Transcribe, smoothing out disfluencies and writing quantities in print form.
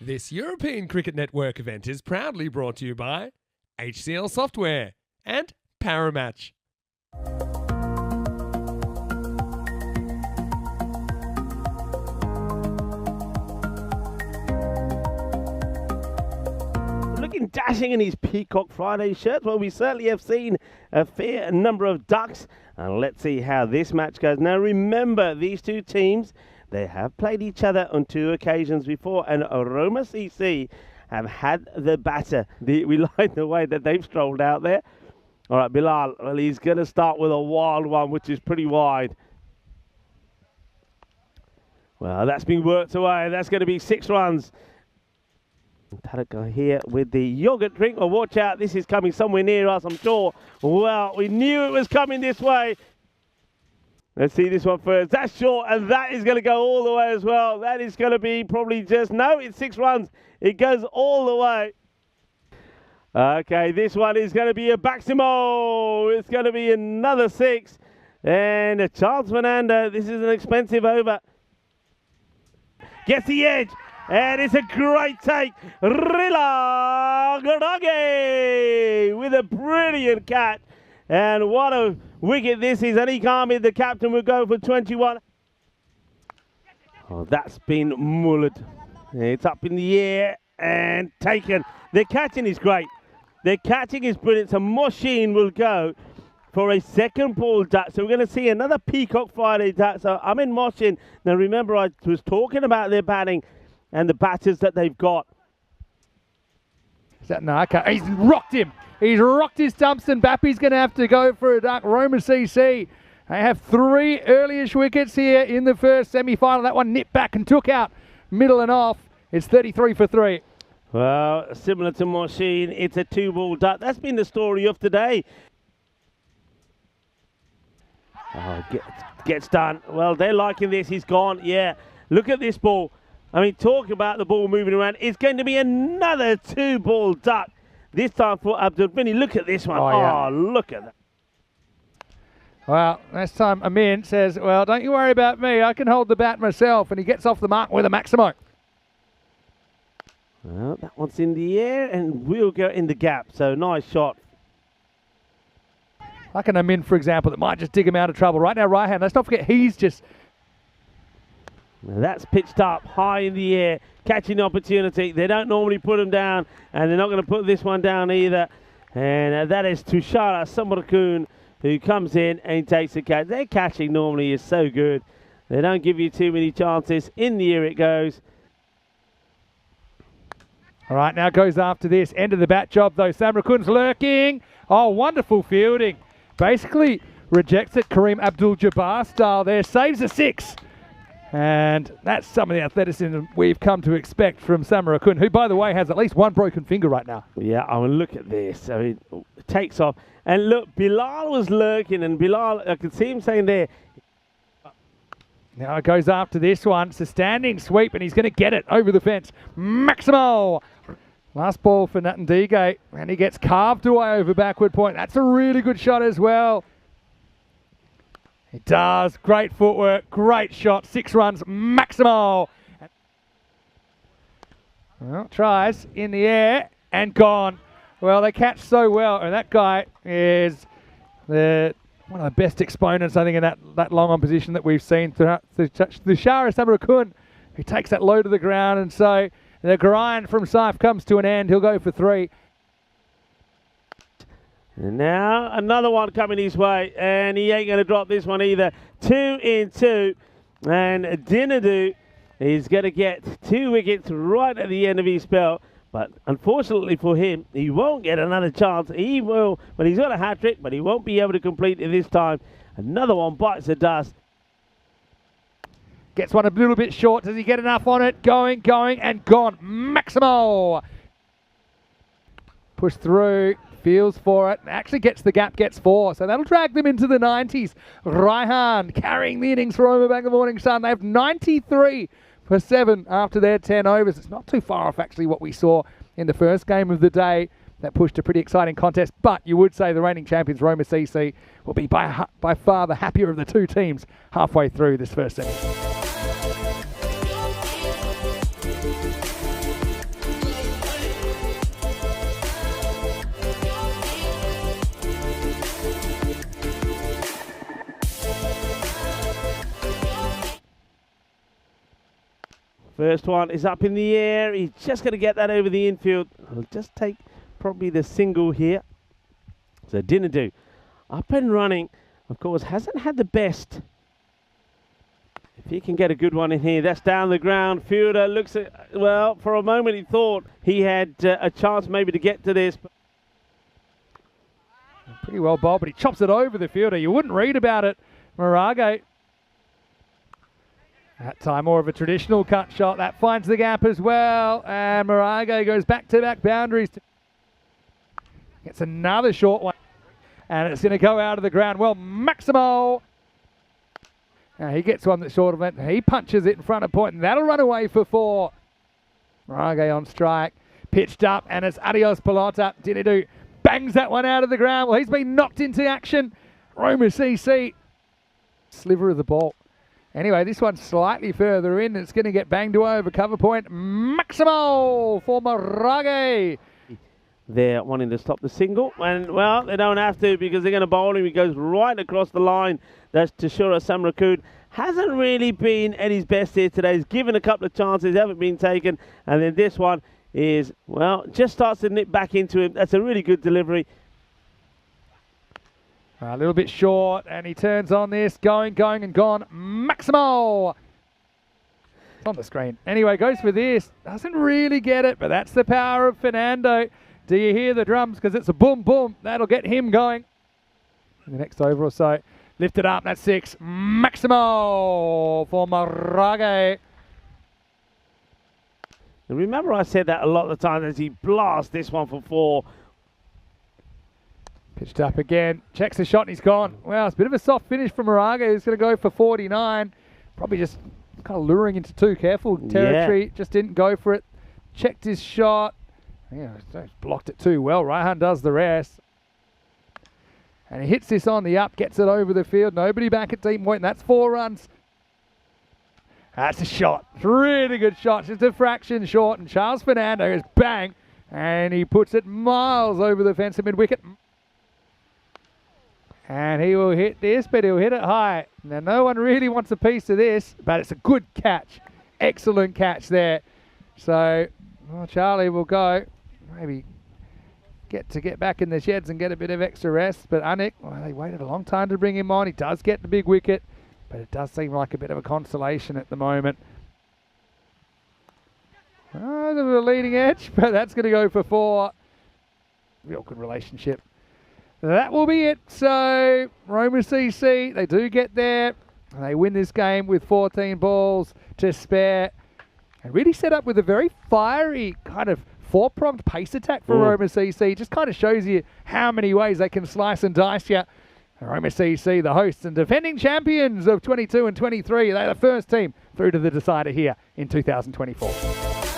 This European Cricket Network event is proudly brought to you by HCL Software and Paramatch. Looking dashing in his Peacock Friday shirt. Well, we certainly have seen a fair number of ducks. And let's see how this match goes. Now, remember, these two teams, they have played each other on 2 occasions before. And RCC have had the batter. We like the way that they've strolled out there. All right, Bilal, well, he's going to start with a wild one, which is pretty wide. Well, that's been worked away. That's going to be 6 runs. Tarek here with the yogurt drink. Oh, watch out, this is coming somewhere near us, I'm sure. Well, we knew it was coming this way. Let's see this one first. That's short, and that is going to go all the way as well. That is going to be probably just... No, it's 6 runs. It goes all the way. Okay, this one is going to be a Baximo. It's going to be another 6. And Charles Fernando, this is an expensive over. Gets the edge. And it's a great take. Rila Garage with a brilliant catch. And what a wicket this is. And Ikami, the captain, will go for 21. Oh, that's been mullered. It's up in the air and taken. Their catching is great. Their catching is brilliant. So Moshin will go for a second ball duck. So we're going to see another Peacock Friday duck. So I'm in Moshin. Now remember, I was talking about their batting and the batters that they've got. Is that Naka? He's rocked him. He's rocked his stumps, and Bappy's going to have to go for a duck. RCC. They have 3 early-ish wickets here in the first semi-final. That one nipped back and took out middle and off. It's 33 for 3. Well, similar to Moshin, it's a 2-ball duck. That's been the story of today. Oh, gets done. Well, they're liking this. He's gone. Yeah, look at this ball. I mean, talk about the ball moving around. It's going to be another 2-ball duck. This time for Abdul Bini. Look at this one. Oh, yeah. Look at that. Well, this time Amin says, well, don't you worry about me. I can hold the bat myself. And he gets off the mark with a Maximo. Well, that one's in the air and will go in the gap. So nice shot. Like an Amin, for example, that might just dig him out of trouble. Right now, right hand. Let's not forget, he's just... Now that's pitched up high in the air, catching the opportunity. They don't normally put them down, and they're not going to put this one down either. And that is Tushara Samarakun, who comes in and takes the catch. Their catching normally is so good. They don't give you too many chances. In the air it goes. All right, now goes after this. End of the bat job, though. Samarakun's lurking. Oh, wonderful fielding. Basically rejects it Kareem Abdul-Jabbar style there. Saves a 6. And that's some of the athleticism we've come to expect from Samarakun, who, by the way, has at least 1 broken finger right now. Yeah, I mean, look at this. I mean, it takes off. And look, Bilal was lurking, and Bilal, I could see him saying there. Now it goes after this one. It's a standing sweep, and he's going to get it over the fence. Maximo! Last ball for Natandige, and he gets carved away over backward point. That's a really good shot as well. It does. Great footwork. Great shot. 6 runs. Maximo. Well, tries in the air and gone. Well, they catch so well. And that guy is one of the best exponents, I think, in that long on position that we've seen throughout the Shara Samarakun, who takes that low to the ground. And so the grind from Saif comes to an end. He'll go for 3. And now another one coming his way, and he ain't going to drop this one either. 2 in 2, and Dinadu is going to get 2 wickets right at the end of his spell. But unfortunately for him, he won't get another chance. He will, but he's got a hat-trick, but he won't be able to complete it this time. Another one bites the dust. Gets one a little bit short. Does he get enough on it? Going, and gone. Maximo! Push through. Feels for it, actually gets the gap, gets 4, so that'll drag them into the 90s. Raihan carrying the innings for Omabank the Morning Sun. They have 93 for 7 after their 10 overs. It's not too far off actually what we saw in the first game of the day. That pushed a pretty exciting contest, but you would say the reigning champions RCC will be by far the happier of the 2 teams halfway through this first semi. First one is up in the air. He's just going to get that over the infield. He'll just take probably the single here. So Dinadu up and running. Of course, hasn't had the best. If he can get a good one in here, that's down the ground. Fielder looks at, well, for a moment he thought he had a chance maybe to get to this. Pretty well bowled, but he chops it over the fielder. You wouldn't read about it. Marage. That time more of a traditional cut shot. That finds the gap as well. And Marage goes back-to-back boundaries. Gets another short one. And it's going to go out of the ground. Well, Maximo. Now he gets one that's short of it. He punches it in front of point, and that'll run away for 4. Marage on strike. Pitched up, and it's adios pelota. Dinadu bangs that one out of the ground. Well, he's been knocked into action. Roma CC. Sliver of the ball. Anyway, this one's slightly further in. It's going to get banged away over cover point. Maximo for Marage. They're wanting to stop the single. And, well, they don't have to because they're going to bowl him. He goes right across the line. That's Tashura Samrakun. Hasn't really been at his best here today. He's given a couple of chances, haven't been taken. And then this one is, well, just starts to nip back into him. That's a really good delivery. A little bit short, and he turns on this. Going, and gone. Maximo! It's on the screen. Anyway, goes for this. Doesn't really get it, but that's the power of Fernando. Do you hear the drums? Because it's a boom, boom. That'll get him going. In the next over or so. Lift it up. That's 6. Maximo for Marage. And remember I said that a lot of the time as he blasts this one for 4. Pitched up again, checks the shot and he's gone. Well, it's a bit of a soft finish from Marage. He's going to go for 49. Probably just kind of luring into too careful territory. Yeah. Just didn't go for it. Checked his shot. Yeah, blocked it too well. Raihan does the rest. And he hits this on the up, gets it over the field. Nobody back at deep point, and that's 4 runs. That's a shot. Really good shot. Just a fraction short, and Charles Fernando is bang. And he puts it miles over the fence at mid-wicket. And he will hit this, but he'll hit it high. Now, no one really wants a piece of this, but it's a good catch. Excellent catch there. So, well, Charlie will go. Maybe get back in the sheds and get a bit of extra rest. But Anik, well, they waited a long time to bring him on. He does get the big wicket, but it does seem like a bit of a consolation at the moment. Oh, the leading edge, but that's going to go for 4. Real good relationship. That will be it. So, Roma CC, they do get there. And they win this game with 14 balls to spare. And really set up with a very fiery kind of 4-pronged pace attack for Roma CC. Just kind of shows you how many ways they can slice and dice you. Roma CC, the hosts and defending champions of 22 and 23. They're the first team through to the decider here in 2024.